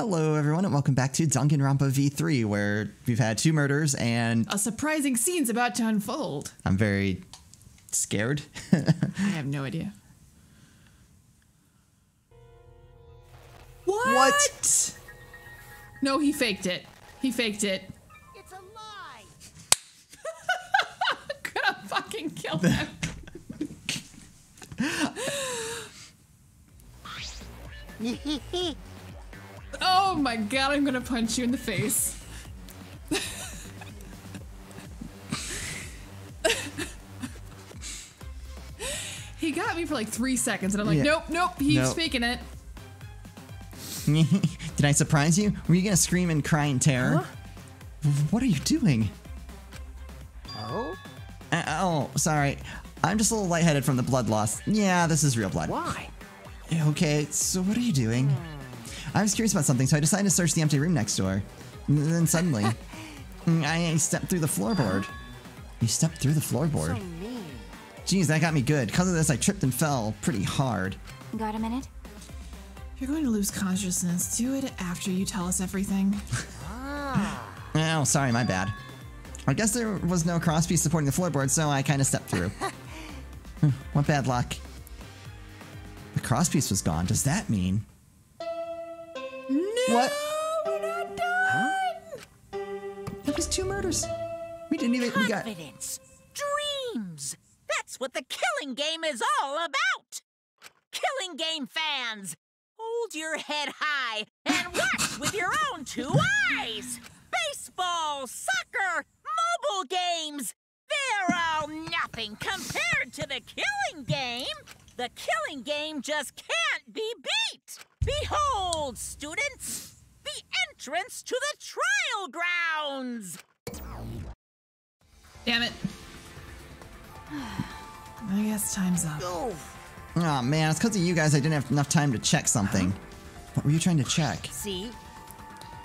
Hello, everyone, and welcome back to Danganronpa V3, where we've had 2 murders and... a surprising scene's about to unfold. I'm very scared. I have no idea. What? No, he faked it. He faked it. It's a lie. I'm gonna fucking kill him. Oh my god, I'm gonna punch you in the face. He got me for like 3 seconds and I'm like, nope, he's faking it. Did I surprise you? Were you gonna scream and cry in terror? Huh? What are you doing? Oh? Oh, sorry. I'm just a little lightheaded from the blood loss. Yeah, this is real blood. Why? Okay, so what are you doing? I was curious about something, so I decided to search the empty room next door. And then suddenly, I stepped through the floorboard. You stepped through the floorboard? So mean. Jeez, that got me good. Because of this, I tripped and fell pretty hard. Got a minute? If you're going to lose consciousness, do it after you tell us everything. Oh, sorry, my bad. I guess there was no crosspiece supporting the floorboard, so I kind of stepped through. What bad luck. The crosspiece was gone. Does that mean... No, what? We're not done! That was 2 murders. We didn't even... Confidence. Dreams. That's what the killing game is all about. Killing game fans, hold your head high and watch with your own 2 eyes. Baseball, soccer, mobile games. They're all nothing compared to the killing game. The killing game just can't be beat. Behold, students, the entrance to the trial grounds. Damn it. I guess time's up. Oh. Oh man, it's because of you guys I didn't have enough time to check something. What were you trying to check? See?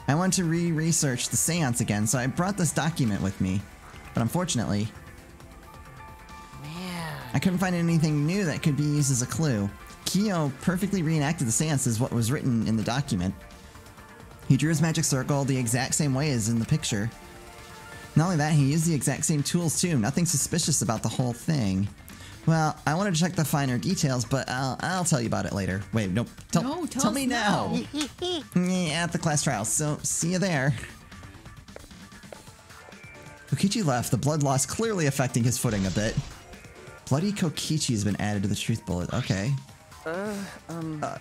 I wanted to re-research the seance again, so I brought this document with me. But unfortunately, I couldn't find anything new that could be used as a clue. Kyo perfectly reenacted the seance as what was written in the document. He drew his magic circle the exact same way as in the picture. Not only that, he used the exact same tools too. Nothing suspicious about the whole thing. Well, I wanted to check the finer details, but I'll tell you about it later. Wait, nope. Tell me now. At the class trials, so see you there. Kokichi left, the blood loss clearly affecting his footing a bit. Bloody Kokichi has been added to the truth bullet. Okay.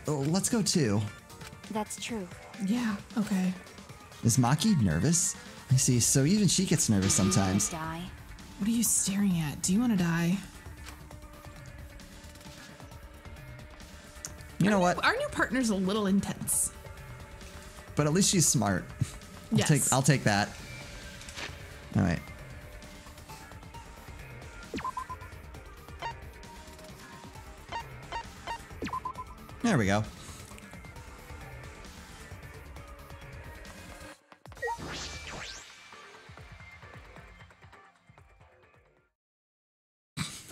Let's go too. That's true. Yeah, okay. Is Maki nervous? I see, so even she gets nervous sometimes. Die. What are you staring at? Do you want to die? You know what? Our new partner's a little intense. But at least she's smart. Yes. I'll take that. All right. There we go.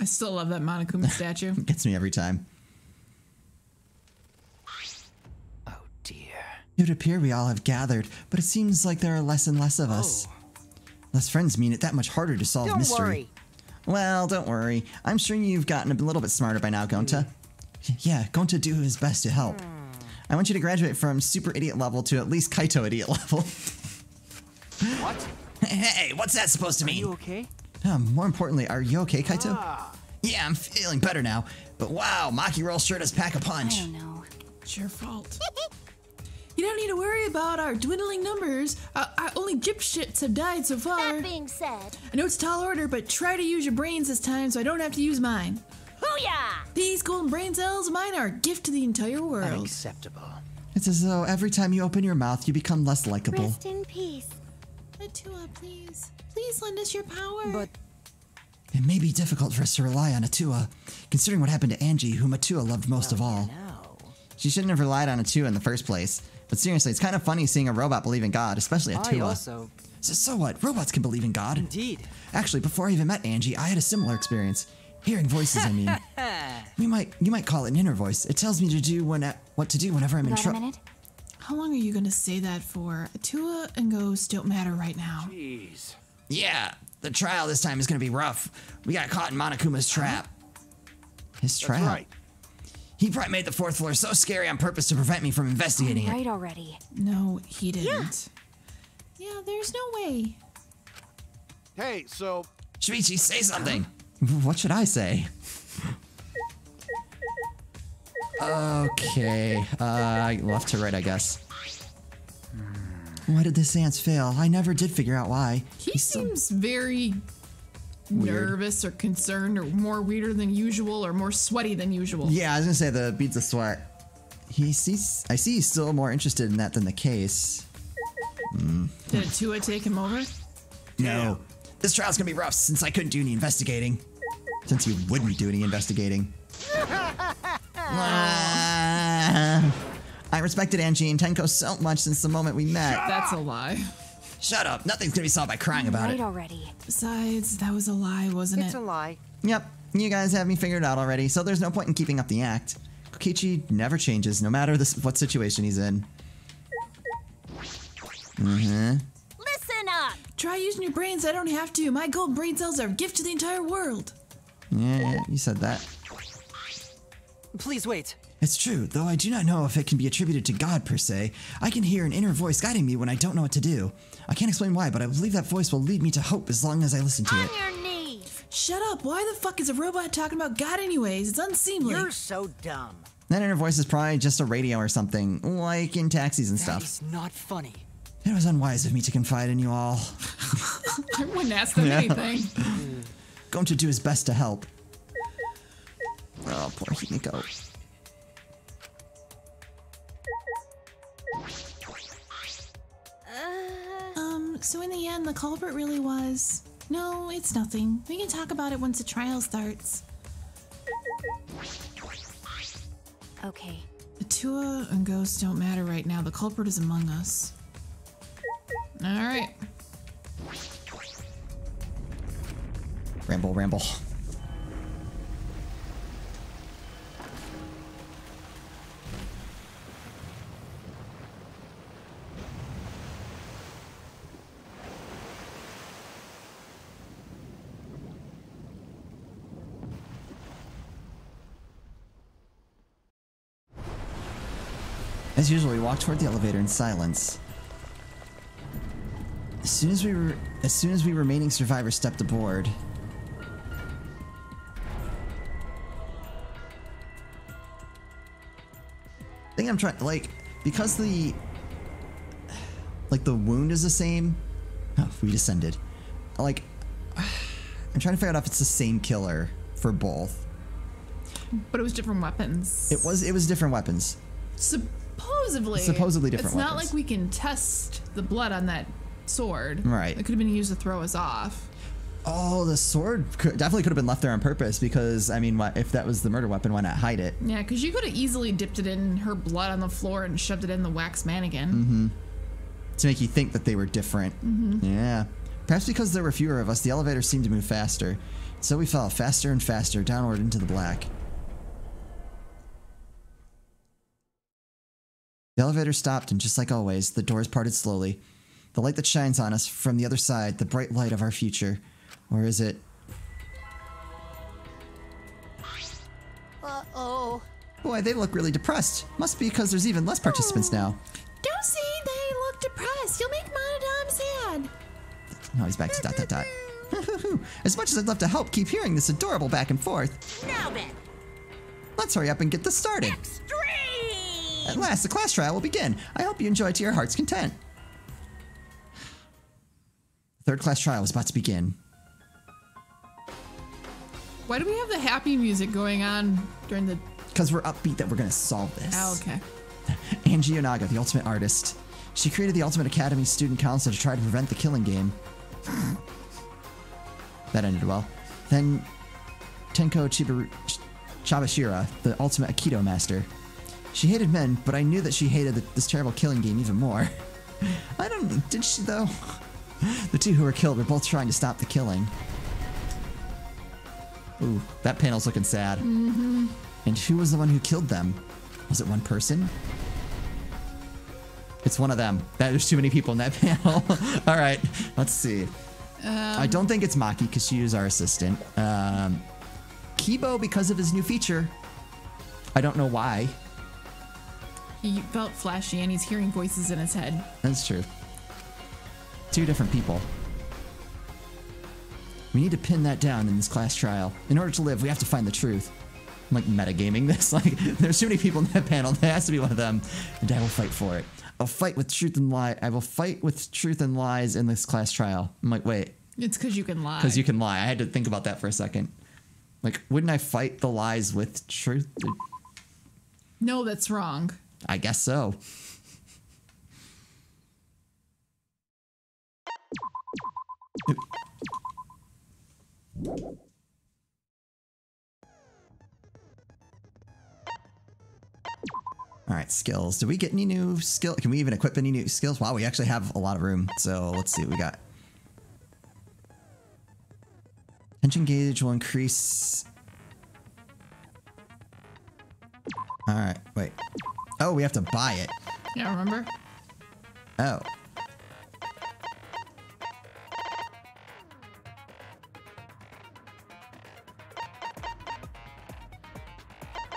I still love that Monokuma statue. Gets me every time. Oh dear. It would appear we all have gathered, but it seems like there are less and less of us. Less friends mean it that much harder to solve mystery. Don't worry. Well, don't worry. I'm sure you've gotten a little bit smarter by now, Gonta. Yeah, Gonta do his best to help. I want you to graduate from super idiot level to at least Kaito idiot level. What? Hey, what's that supposed to mean? Are you okay? More importantly, are you okay, Kaito? Yeah, I'm feeling better now. But wow, Maki Roll sure does pack a punch. I don't know. It's your fault. You don't need to worry about our dwindling numbers. Only gypshits have died so far. That being said, I know it's a tall order, but try to use your brains this time so I don't have to use mine. hoo-yah! These golden brain cells of mine are a gift to the entire world. Unacceptable. It's as though every time you open your mouth, you become less likable. Rest in peace. Atua, please. Please lend us your power. But It may be difficult for us to rely on Atua, considering what happened to Angie, whom Atua loved most of all. no. She shouldn't have relied on Atua in the first place. But seriously, it's kind of funny seeing a robot believe in God, especially Atua. I also... So what? Robots can believe in God. Indeed. Actually, before I even met Angie, I had a similar experience. Hearing voices, I mean. You might call it an inner voice. It tells me to do what to do whenever I'm in Got a trouble. minute? How long are you gonna say that for? Tua and Ghost don't matter right now. Jeez. Yeah, the trial this time is gonna be rough. We got caught in Monokuma's trap. His trap? That's right. He probably made the 4th floor so scary on purpose to prevent me from investigating it. Right already. No, he didn't. Yeah, there's no way. Hey, so Shuichi, say something. What should I say? Okay, left to right, I guess. Why did the seance fail? I never did figure out why. He seems very nervous or concerned or more weirder than usual or more sweaty than usual. Yeah, I was gonna say the beads of sweat. I see he's still more interested in that than the case. Did Tua take him over? No. This trial's gonna be rough since I couldn't do any investigating. Since you wouldn't do any investigating. I respected Angie and Tenko so much since the moment we met. That's a lie. Shut up. Nothing's gonna be solved by crying about Right it. already. Besides, that was a lie, wasn't It's it? a lie. Yep. You guys have me figured out already, so there's no point in keeping up the act. Kokichi never changes, no matter what situation he's in. Listen up! Try using your brains. I don't have to. My gold brain cells are a gift to the entire world. Yeah, you said that. Please wait. It's true, though I do not know if it can be attributed to God per se. I can hear an inner voice guiding me when I don't know what to do. I can't explain why, but I believe that voice will lead me to hope as long as I listen to On it. your knees! Shut up. Why the fuck is a robot talking about God anyways? It's unseemly. You're so dumb. That inner voice is probably just a radio or something, like in taxis and That stuff. is not funny. It was unwise of me to confide in you all. I wouldn't ask them anything. Going to do his best to help. Oh, poor Himiko. So in the end, the culprit really was... No, it's nothing. We can talk about it once the trial starts. Okay. The Tua and Ghost don't matter right now. The culprit is among us. Alright. Ramble, ramble. As usual, we walked toward the elevator in silence. As soon as we remaining survivors stepped aboard, I think I'm trying, because the wound is the same. Oh, we descended. I'm trying to figure out if it's the same killer for both. But it was different weapons. It was different weapons. Supposedly. Supposedly different It's not weapons. like we can test the blood on that sword. Right. It could have been used to throw us off. Oh, the sword definitely could have been left there on purpose because, I mean, if that was the murder weapon, why not hide it? Yeah, because you could have easily dipped it in her blood on the floor and shoved it in the wax mannequin. Mm-hmm. To make you think that they were different. Mm-hmm. Yeah. Perhaps because there were fewer of us, the elevator seemed to move faster. So we fell faster and faster downward into the black. The elevator stopped, and just like always, the doors parted slowly. The light that shines on us from the other side, the bright light of our future. Or is it? Uh-oh. Boy, they look really depressed. Must be because there's even less participants now. Don't say they look depressed. You'll make Monodam sad. No, he's back to ... As much as I'd love to help keep hearing this adorable back and forth. Now then, Let's hurry up and get this started. extreme! At last, the class trial will begin. I hope you enjoy to your heart's content. The third class trial is about to begin. Why do we have the happy music going on during the... Because we're upbeat that we're going to solve this. Oh, okay. Angie Onaga, the ultimate artist. She created the Ultimate Academy Student Council to try to prevent the killing game. That ended well. Then Tenko Chabashira, the ultimate Aikido master. She hated men, but I knew that she hated this terrible killing game even more. Did she though? The two who were killed were both trying to stop the killing. Ooh, that panel's looking sad. Mm-hmm. And who was the one who killed them? Was it one person? It's one of them. There's too many people in that panel. All right, let's see. I don't think it's Maki because she is our assistant. Kibo because of his new feature. I don't know why. He felt flashy and he's hearing voices in his head. That's true. Two different people. We need to pin that down in this class trial. In order to live, we have to find the truth. I'm like metagaming this. Like, there's too many people in that panel. There has to be one of them. And I will fight for it. I'll fight with truth and lie. I will fight with truth and lies in this class trial. I'm like, wait. It's because you can lie. Because you can lie. I had to think about that for a second. Like, wouldn't I fight the lies with truth? No, that's wrong. I guess so. All right, skills. Did we get any new skill? Can we even equip any new skills? Wow, we actually have a lot of room. So let's see what we got. Tension gauge will increase. All right, wait. Oh, we have to buy it. Yeah, remember? Oh.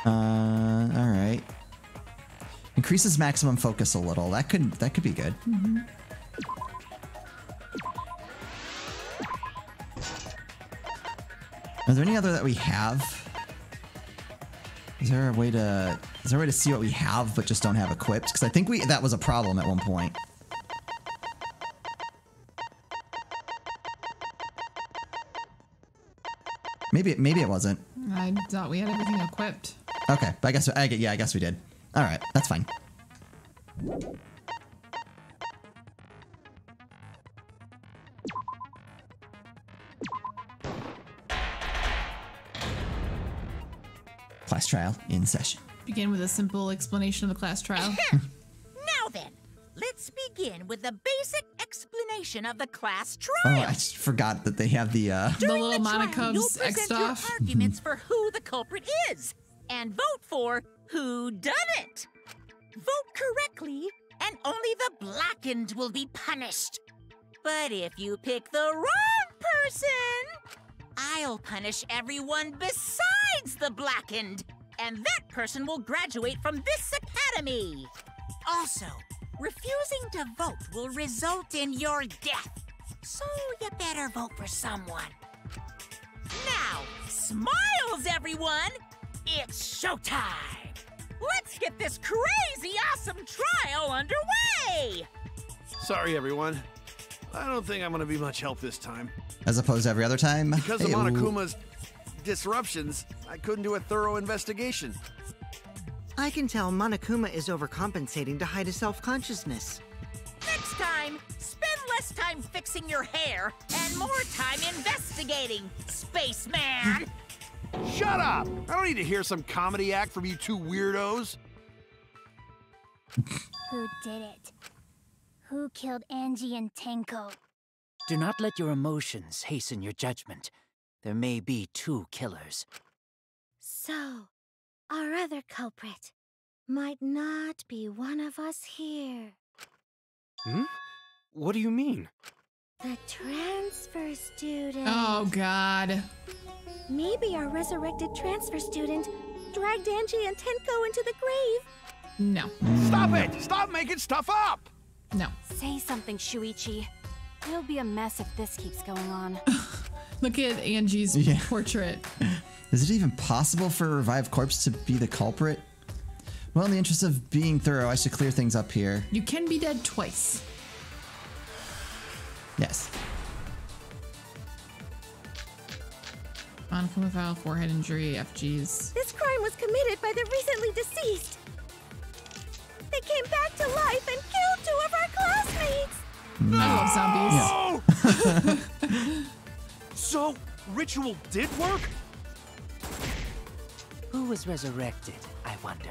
All right. Increases maximum focus a little. That could be good. Mm-hmm. Are there any other that we have? Is there a way to see what we have but just don't have equipped? Because I think that was a problem at one point. Maybe it wasn't. I thought we had everything equipped. Okay, but I guess we did. All right, that's fine. Class trial in session. Begin with a simple explanation of the class trial. Now then, let's begin with the basic explanation of the class trial. Oh, I just forgot that they have the The little During the trial, Monica you'll X present your off. arguments for who the culprit is, and vote for who done it. Vote correctly, and only the blackened will be punished. But if you pick the wrong person, I'll punish everyone besides the blackened, and that person will graduate from this academy. Also, refusing to vote will result in your death, so you better vote for someone. Now, smiles, everyone! It's showtime! Let's get this crazy awesome trial underway! Sorry, everyone. I don't think I'm gonna be much help this time. as opposed to every other time. Because of Hey-o. Monokuma's disruptions, I couldn't do a thorough investigation. I can tell Monokuma is overcompensating to hide his self-consciousness. Next time, spend less time fixing your hair and more time investigating, spaceman! Shut up! I don't need to hear some comedy act from you two weirdos. Who did it? Who killed Angie and Tenko? Do not let your emotions hasten your judgment. There may be two killers. So, our other culprit might not be one of us here. Hmm? What do you mean? The transfer student. Oh, God. Maybe our resurrected transfer student dragged Angie and Tenko into the grave. No. Stop it! Stop making stuff up! No. Say something, Shuichi. It'll be a mess if this keeps going on. Look at Angie's Yeah. portrait. Is it even possible for a revived corpse to be the culprit? Well, in the interest of being thorough, I should clear things up here. You can be dead twice. Yes. Monica foul, forehead injury, FGs. This crime was committed by the recently deceased. They came back to life and killed 2 of our classmates. I love zombies. So, ritual did work? Who was resurrected, I wonder?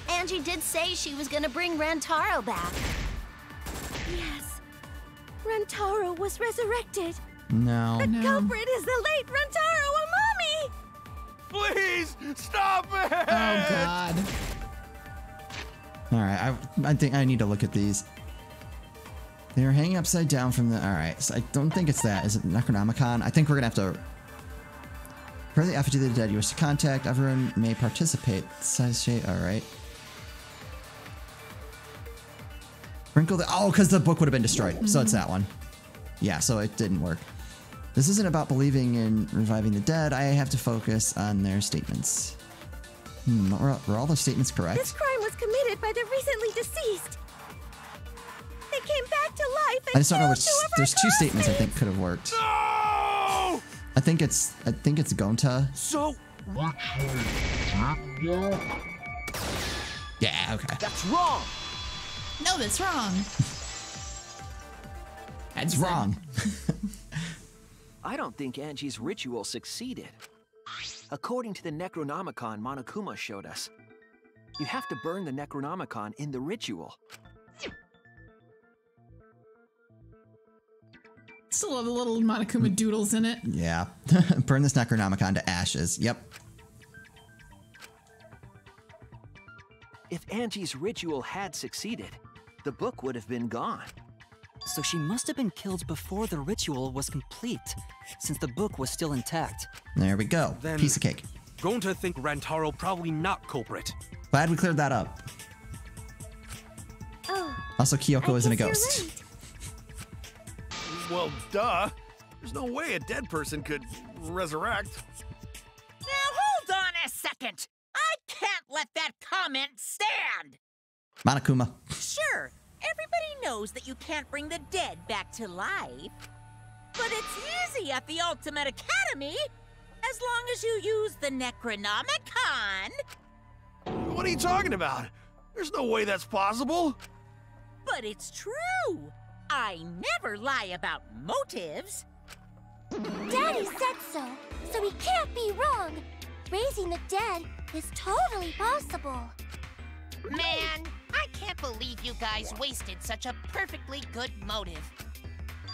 Angie did say she was gonna bring Rantaro back. Yes. Rantaro was resurrected. No. The No. culprit is the late Rantaro Amami! Please, stop it! Oh, God. Alright, I think I need to look at these. They are hanging upside down from the... Alright, so I don't think it's that. Is it Necronomicon? I think we're gonna have to... Per the effigy of the dead you wish to contact, everyone may participate. Size shape, alright. Sprinkle the... Oh, because the book would have been destroyed. So it's that one. Yeah, so it didn't work. This isn't about believing in reviving the dead. I have to focus on their statements. Were all those statements correct? This crime was committed by the recently deceased. They came back to life and I just don't know which. killed 2 of our There's 2 statements I classmates. think could have worked. No! I think it's Gonta. So, Yeah, okay. that's wrong. No, that's wrong. It's wrong. I don't think Angie's ritual succeeded. According to the Necronomicon Monokuma showed us, you have to burn the Necronomicon in the ritual. Still have the little Monokuma doodles in it. Yeah. Burn this Necronomicon to ashes. Yep. If Angie's ritual had succeeded, the book would have been gone. So she must have been killed before the ritual was complete, since the book was still intact. There we go. Then- Piece of cake. Going to think Rantaro probably not culprit. Glad we cleared that up. Oh, Also, Kyoko I isn't a guess ghost. you're right. Well, duh. There's no way a dead person could resurrect. Now hold on a second. I can't let that comment stand. Monokuma. Sure, everybody knows that you can't bring the dead back to life. But it's easy at the Ultimate Academy, as long as you use the Necronomicon. What are you talking about? There's no way that's possible. But it's true. I never lie about motives. Daddy said so he can't be wrong. Raising the dead is totally possible. Man, I can't believe you guys wasted such a perfectly good motive.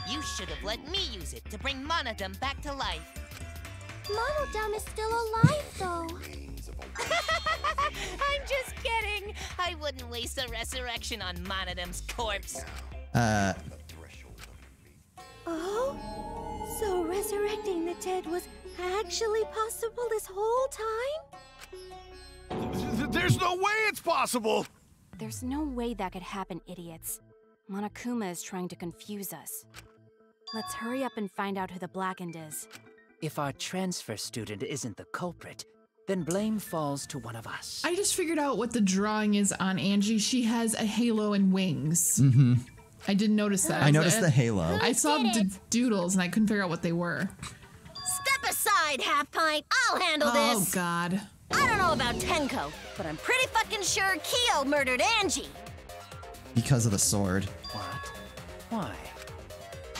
You should have let me use it to bring Monodum back to life. Monodum is still alive, though. I'm just kidding. I wouldn't waste a resurrection on Monodum's corpse. Oh? So resurrecting the dead was actually possible this whole time? There's no way it's possible. There's no way that could happen, idiots. Monokuma is trying to confuse us. Let's hurry up and find out who the Blackened is. If our transfer student isn't the culprit, then blame falls to one of us. I just figured out what the drawing is on Angie. She has a halo and wings. Mm-hmm. I didn't notice that. I noticed the halo. I saw the doodles and I couldn't figure out what they were. Step aside, Half Pint. I'll handle Oh, this. God. I don't know about Tenko, but I'm pretty fucking sure Kyo murdered Angie. Because of the sword. What? Why?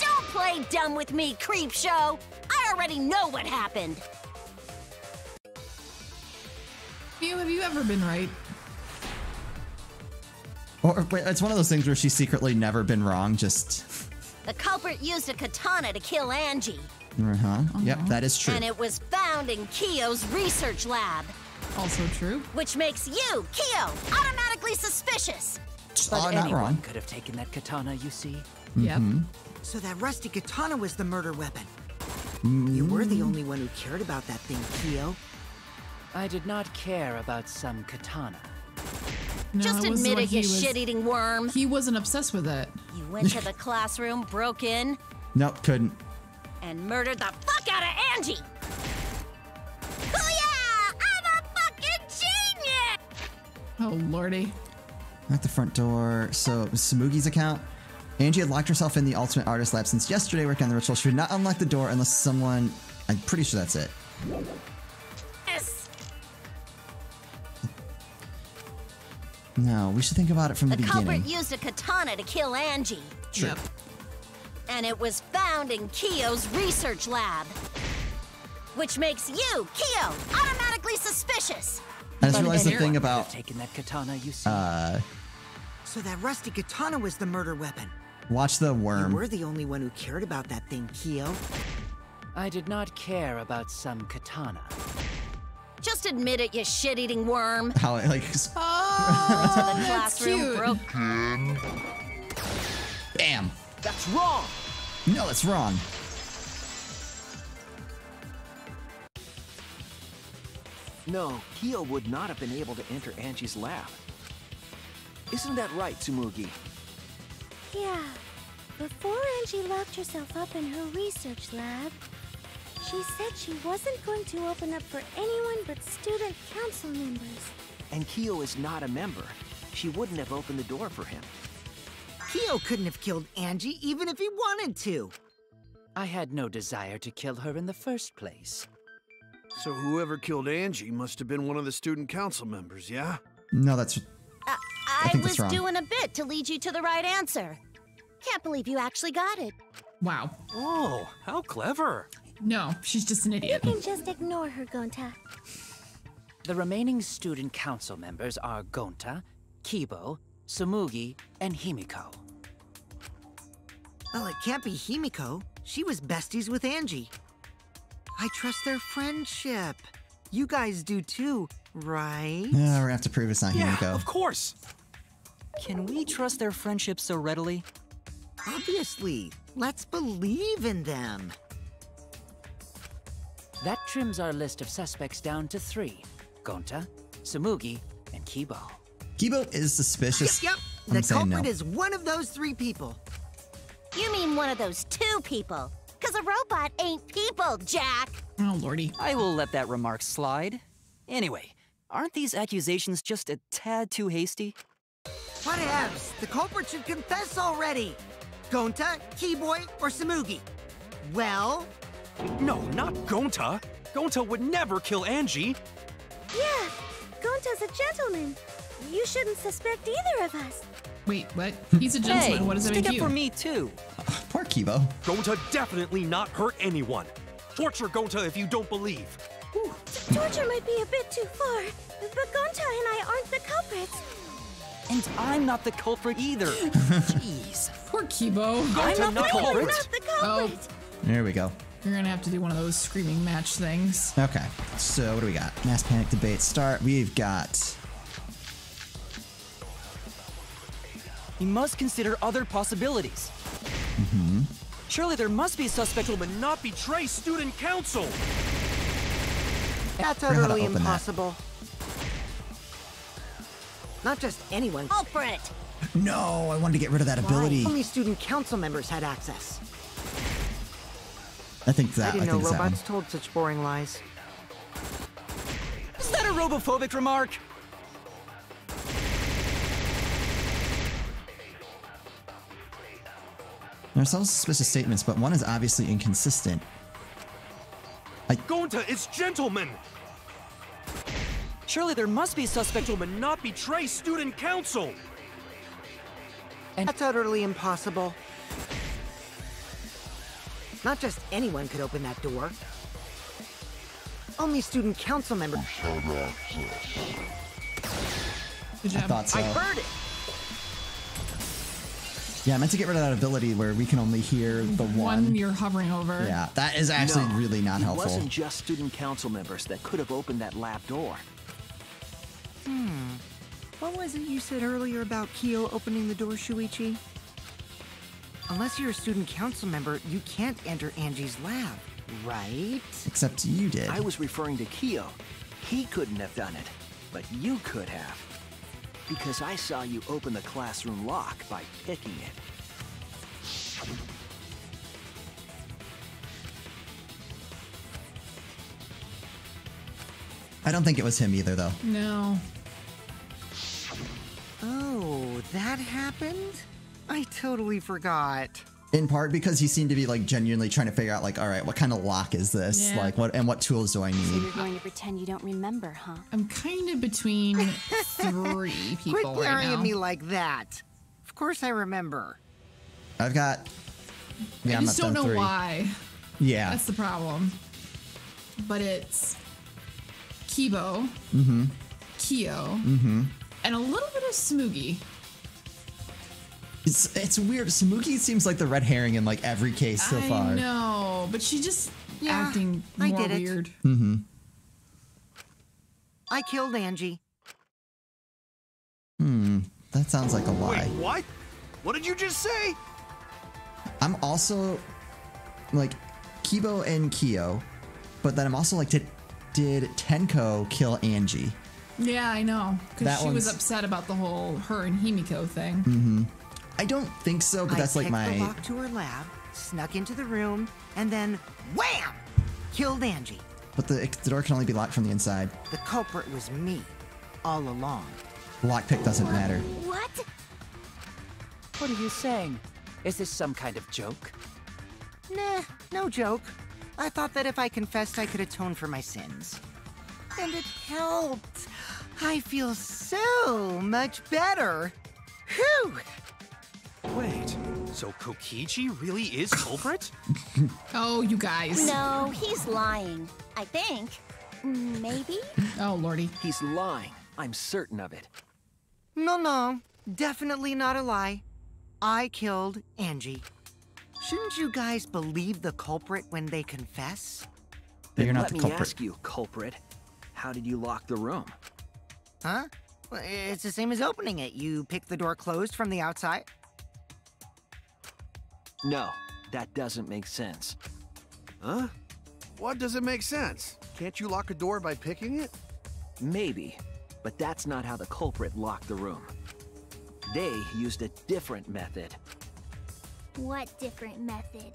Don't play dumb with me, creep show. I already know what happened. Have you ever been right? Or it's one of those things where she's secretly never been wrong, just... The culprit used a katana to kill Angie. Uh-huh. Yep, that is true. And it was found in Kyo's research lab. Also true. Which makes you, Kyo, automatically suspicious. But not anyone wrong. could have taken that katana, you see. Yep. So that rusty katana was the murder weapon. You were the only one who cared about that thing, Kyo. I did not care about some katana. No, Just it wasn't admit what it, he you was- shit-eating worm. He wasn't obsessed with it. You went to the classroom, broke in, Nope, couldn't. and murdered the fuck out of Angie. Booyah! I'm a fucking genius! Oh, lordy. At the front door. So, Samugi's account. Angie had locked herself in the Ultimate Artist Lab since yesterday working on the ritual. She would not unlock the door unless someone... I'm pretty sure that's it. Yes. No, we should think about it from the The beginning. culprit used a katana to kill Angie. True. Yep. And it was found in Kyo's research lab. Which makes you, Kyo, automatically suspicious. I just But realized the anyone thing could have about... taken that katana, you see. So that rusty katana was the murder weapon. Watch the You worm. were the only one who cared about that thing, Kyo. I did not care about some katana. Just admit it, you shit-eating worm. How, like... Oh! the classroom cute. broke. Bam. That's wrong. No, it's wrong. No, Kyo would not have been able to enter Angie's lab. Isn't that right, Tsumugi? Yeah. Before Angie locked herself up in her research lab, she said she wasn't going to open up for anyone but student council members. And Kyo is not a member. She wouldn't have opened the door for him. Kyo couldn't have killed Angie even if he wanted to. I had no desire to kill her in the first place. So whoever killed Angie must have been one of the student council members, yeah? No, that's... I think was that's wrong. doing a bit to lead you to the right answer. Can't believe you actually got it. Wow. Oh, how clever. No, she's just an idiot. You can just ignore her, Gonta. The remaining student council members are Gonta, Kibo, Tsumugi, and Himiko. Well, it can't be Himiko. She was besties with Angie. I trust their friendship. You guys do too, right? we're gonna have to prove it's not Himiko. Yeah, of course. Can we trust their friendship so readily? Obviously. Let's believe in them. That trims our list of suspects down to 3. Gonta, Tsumugi, and Kibo. Kibo is suspicious. Yep. I'm The saying culprit no. is one of those 3 people. You mean one of those 2 people? Because a robot ain't people, Jack. Oh, lordy. I will let that remark slide. Anyway, aren't these accusations just a tad too hasty? Whatevs. The culprit should confess already. Gonta, Keyboy, or Tsumugi? Well... No, not Gonta. Gonta would never kill Angie. Yeah, Gonta's a gentleman. You shouldn't suspect either of us. Wait, what? He's a gentleman. Hey, What does that stick make up you? for me too. Poor Kibo. Gonta definitely not hurt anyone. Torture Gonta if you don't believe. Torture might be a bit too far, but Gonta and I aren't the culprits. And I'm not the culprit either. Jeez. Poor Kibo. Gonta not We're culprit. not the culprit. There we go. You're gonna have to do one of those screaming match things. Okay, so what do we got? Mass panic debate start. We've got... You must consider other possibilities. Surely there must be suspect. Gentlemen, not betray student council. That's Forgot how to utterly open that. impossible. Not just anyone. Culprit. No, I wanted to get rid of that ability. Only student council members had access. I think that. I didn't know think it's that one. robots told such boring lies. Is that a robophobic remark? There are some suspicious statements, but one is obviously inconsistent. Gonta is gentleman. Surely there must be suspect. Gentlemen, not betray student council. That's utterly impossible. Not just anyone could open that door. Only student council members had access. Good I job. thought so. I heard it. Yeah, I meant to get rid of that ability where we can only hear the one. You're hovering over. Yeah, that is actually No, really not it helpful. wasn't just student council members that could have opened that lab door. What was it you said earlier about Kyo opening the door, Shuichi? Unless you're a student council member, you can't enter Angie's lab, right? Except you did. I was referring to Kyo. He couldn't have done it, but you could have. Because I saw you open the classroom lock by picking it. I don't think it was him either, though. No. Oh, that happened? I totally forgot. In part because he seemed to be like genuinely trying to figure out like, all right, what kind of lock is this? Yeah. Like what tools do I So need? you're going to pretend you don't remember, huh? I'm kind of between 3 people Quit right glaring now. at me like that. Of course I remember. I've got. Yeah, I I'm just not don't done know 3. why. Yeah. That's the problem. But it's Kibo, Kyo, and a little bit of Smoogie. It's weird. Samuki seems like the red herring in like every case so far. I know, but she's just Yeah, acting I more did it. weird. I killed Angie. That sounds like a lie. Wait, what? What did you just say? I'm also like Kibo and Kyo, but then I'm also like, did Tenko kill Angie? Yeah, I know. Because That she was one's- upset about the whole her and Himiko thing. Mm-hmm. I don't think so, but that's I like picked the my. lock to her lab, snuck into the room, and then wham! Killed Angie. But the door can only be locked from the inside. The culprit was me, all along. Lockpick doesn't matter. What? What are you saying? Is this some kind of joke? Nah, no joke. I thought that if I confessed, I could atone for my sins. And it helped. I feel so much better. Whew! Wait, so Kokichi really is culprit? Oh, you guys. No, he's lying. I think. Maybe? Oh, lordy. He's lying. I'm certain of it. No, definitely not a lie. I killed Angie. Shouldn't you guys believe the culprit when they confess? But you're not Let the me culprit. ask you, culprit. How did you lock the room? Huh? Well, it's the same as opening it. You pick the door closed from the outside. No, that doesn't make sense. Huh? What doesn't make sense? Can't you lock a door by picking it? Maybe, but that's not how the culprit locked the room. They used a different method. What different method?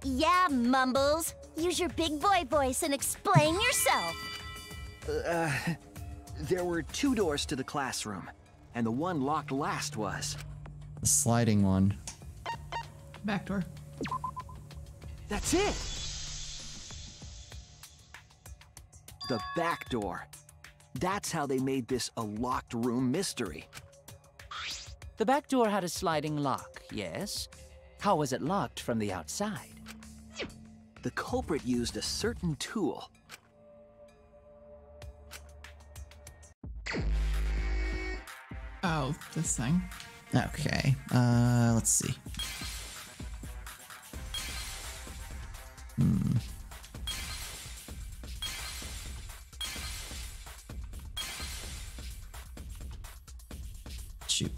Yeah, Mumbles. Use your big boy voice and explain yourself. There were 2 doors to the classroom, and the one locked last was. The sliding one. Back door. That's it! The back door. That's how they made this a locked room mystery. The back door had a sliding lock, yes? How was it locked from the outside? The culprit used a certain tool. Oh, this thing. Okay. Let's see. Shoot.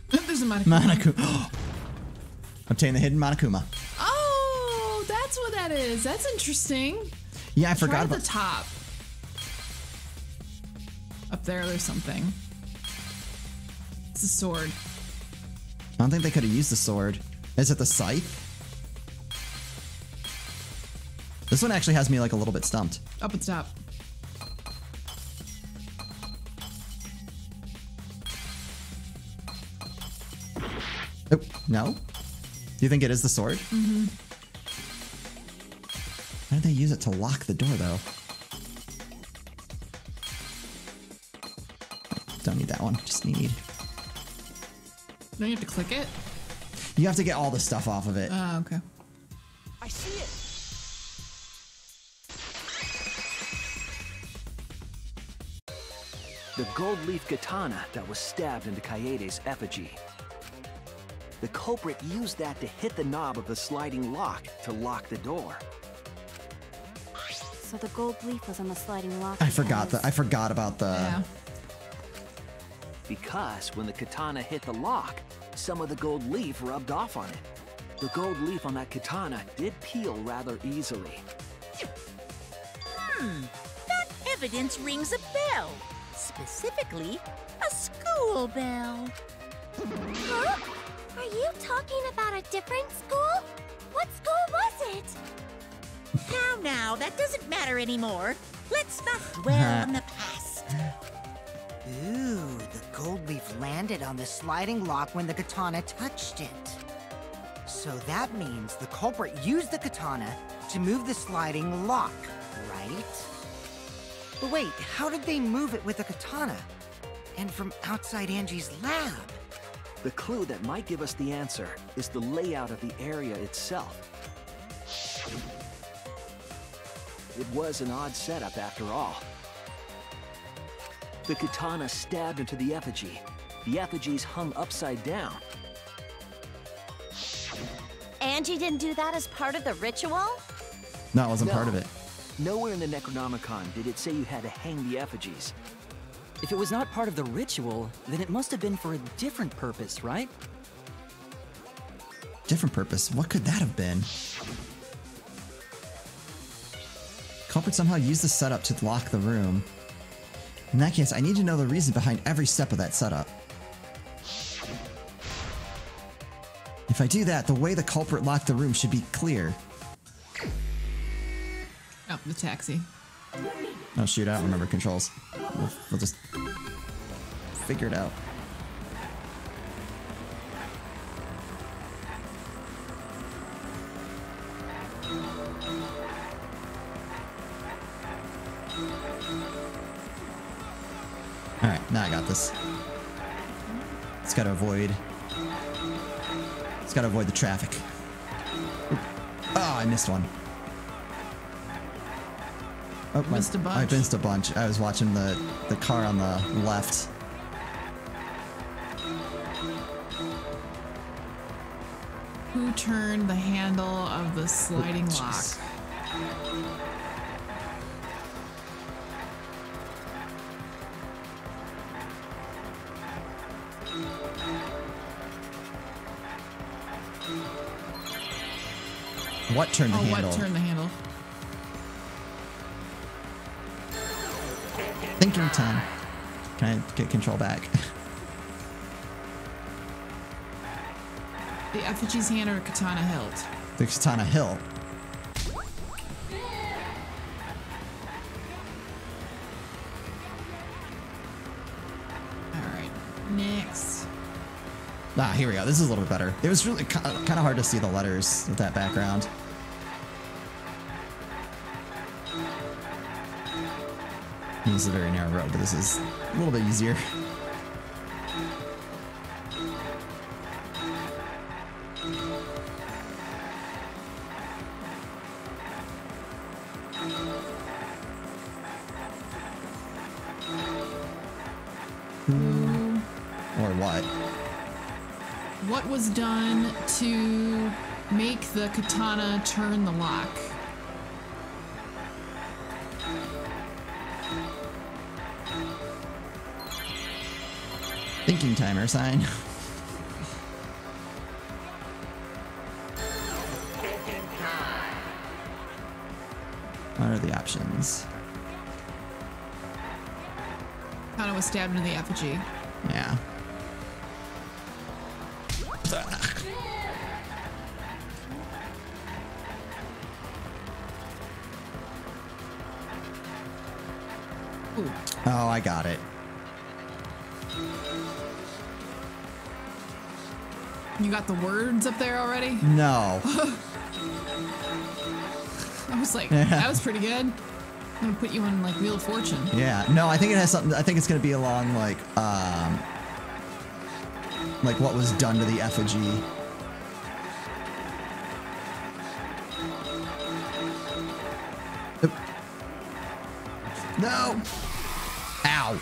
There's a Monokuma. Monokuma. Obtain the hidden Monokuma. Oh, that's what that is. That's interesting. Yeah, I forgot Right about at the top. Up there's something. It's a sword. I don't think they could have used the sword. Is it the scythe? This one actually has me like a little bit stumped. Up at the top. Oh, no? Do you think it is the sword? Mm-hmm. Why did they use it to lock the door, though? Don't need that one. Just need... Don't you have to click it? You have to get all the stuff off of it. Oh, okay. I see it! The gold leaf katana that was stabbed into Kaede's effigy. The culprit used that to hit the knob of the sliding lock to lock the door. So the gold leaf was on the sliding lock. I forgot about the... Yeah. Because when the katana hit the lock, some of the gold leaf rubbed off on it. The gold leaf on that katana did peel rather easily. That evidence rings a bell. Specifically, a school bell. Huh? Are you talking about a different school? What school was it? Now, that doesn't matter anymore. Let's not dwell on the past. Ooh, the gold leaf landed on the sliding lock when the katana touched it. So that means the culprit used the katana to move the sliding lock, right? But wait, how did they move it with the katana? And from outside Angie's lab? The clue that might give us the answer is the layout of the area itself. It was an odd setup after all. The katana stabbed into the effigy. The effigy's hung upside down. Angie didn't do that as part of the ritual? No, it wasn't part of it. Nowhere in the Necronomicon did it say you had to hang the effigies. If it was not part of the ritual, then it must have been for a different purpose, right? Different purpose? What could that have been? Culprit somehow used the setup to lock the room. In that case, I need to know the reason behind every step of that setup. If I do that, the way the culprit locked the room should be clear. Oh, the taxi. Oh shoot, I don't remember controls. We'll just figure it out. Alright, now I got this. It's gotta avoid the traffic. Oh, I missed one. Oh, missed a bunch. I missed a bunch. I was watching the car on the left. Who turned the handle of the sliding lock? What turned the handle? What turned the handle? Thinking time. Can I get control back? The effigy's hand or katana hilt? The katana hilt. Alright, next. Ah, here we go. This is a little bit better. It was really kind of hard to see the letters with that background. This is a very narrow road, but this is a little bit easier. Or what? What was done to make the katana turn the lock? Thinking timer sign. What are the options? Katana was stabbed into the effigy. Yeah. Ooh. Oh, I got it. You got the words up there already? No. I was like, that was pretty good. I'm gonna put you on like Wheel of Fortune. Yeah. No, I think it has something. I think it's gonna be along like what was done to the effigy. Oop. No. Ow.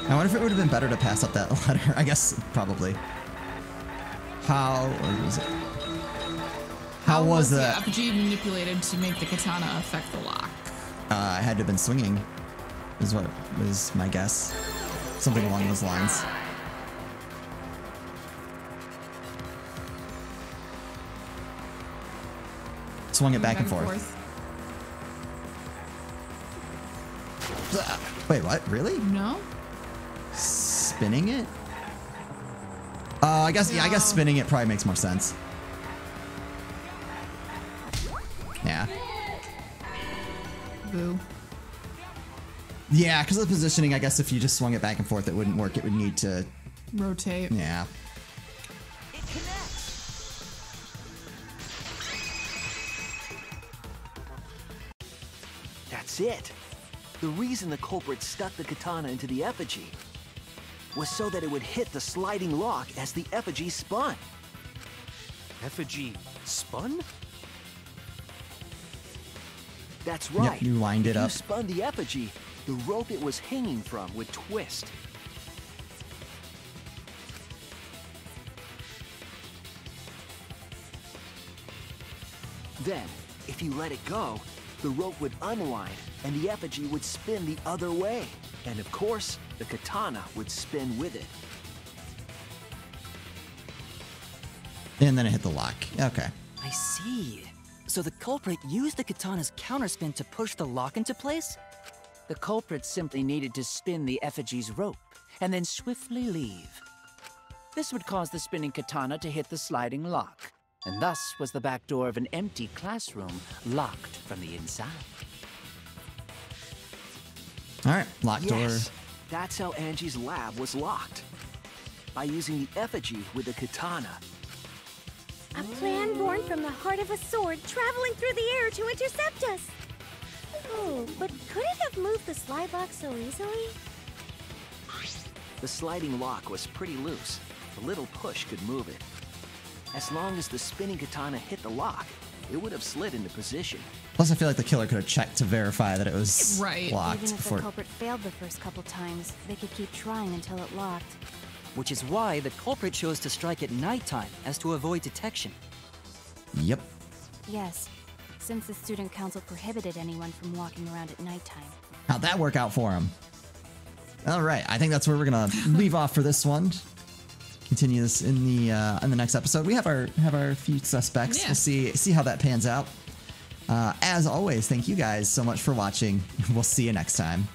I wonder if it would have been better to pass up that letter. I guess probably. How was it? How was the effigy manipulated to make the katana affect the lock? I had to have been swinging, is what was my guess. Something along those lines. Swung it back and forth. Wait, what? Really? No. Spinning it? I guess, yeah, I guess spinning it probably makes more sense. Yeah. Boo. Yeah, because of the positioning, I guess if you just swung it back and forth, it wouldn't work. It would need to rotate. Yeah. It connects. That's it. The reason the culprit stuck the katana into the effigy was so that it would hit the sliding lock as the effigy spun. Effigy spun? That's right. Yep, you wind it up. If you spun the effigy, the rope it was hanging from would twist. Then, if you let it go, the rope would unwind and the effigy would spin the other way. And of course, the katana would spin with it. And then it hit the lock. Okay. I see. So the culprit used the katana's counterspin to push the lock into place? The culprit simply needed to spin the effigy's rope and then swiftly leave. This would cause the spinning katana to hit the sliding lock, and thus was the back door of an empty classroom locked from the inside. All right, locked door. Yes, that's how Angie's lab was locked. By using the effigy with the katana. A plan born from the heart of a sword traveling through the air to intercept us. Oh, but could it have moved the slide lock so easily? The sliding lock was pretty loose. A little push could move it. As long as the spinning katana hit the lock, it would have slid into position. Plus, I feel like the killer could have checked to verify that it was Right. locked Even if before. the culprit failed the first couple times, they could keep trying until it locked. Which is why the culprit chose to strike at nighttime, as to avoid detection. Yep. Yes, since the student council prohibited anyone from walking around at nighttime. How'd that work out for him? All right, I think that's where we're gonna leave off for this one. Continue this in the next episode. We have our few suspects. Yeah. We'll see how that pans out. As always, thank you guys so much for watching. We'll see you next time.